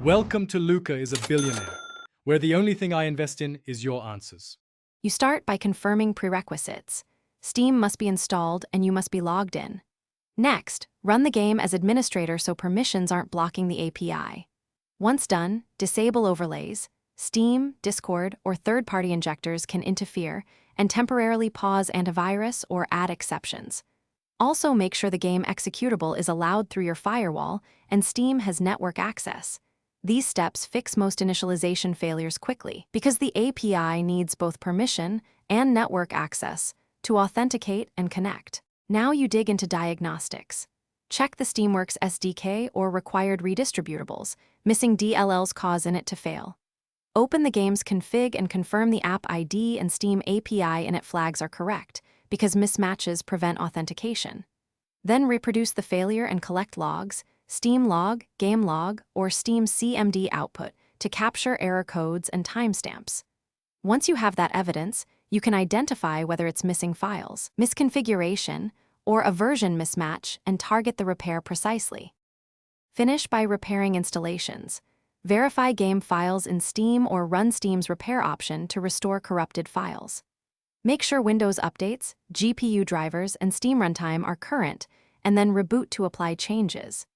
Welcome to Luca is a Billionaire, where the only thing I invest in is your answers. You start by confirming prerequisites. Steam must be installed and you must be logged in. Next, run the game as administrator so permissions aren't blocking the API. Once done, disable overlays. Steam, Discord, or third-party injectors can interfere and temporarily pause antivirus or add exceptions. Also, make sure the game executable is allowed through your firewall and Steam has network access. These steps fix most initialization failures quickly because the API needs both permission and network access to authenticate and connect. Now you dig into diagnostics. Check the Steamworks SDK or required redistributables. Missing DLLs cause Init to fail. Open the game's config and confirm the app ID and Steam API Init flags are correct, because mismatches prevent authentication. Then reproduce the failure and collect logs, Steam log, game log, or Steam CMD output to capture error codes and timestamps. Once you have that evidence, you can identify whether it's missing files, misconfiguration, or a version mismatch and target the repair precisely. Finish by repairing installations. Verify game files in Steam or run Steam's repair option to restore corrupted files. Make sure Windows updates, GPU drivers, and Steam runtime are current, and then reboot to apply changes.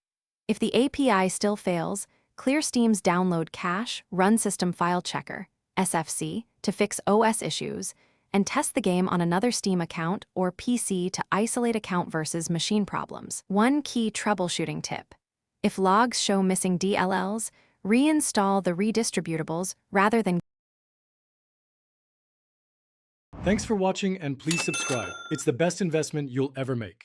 If the API still fails, clear Steam's download cache, run System File Checker, SFC, to fix OS issues, and test the game on another Steam account or PC to isolate account versus machine problems. One key troubleshooting tip. If logs show missing DLLs, reinstall the redistributables rather than. Thanks for watching and please subscribe. It's the best investment you'll ever make.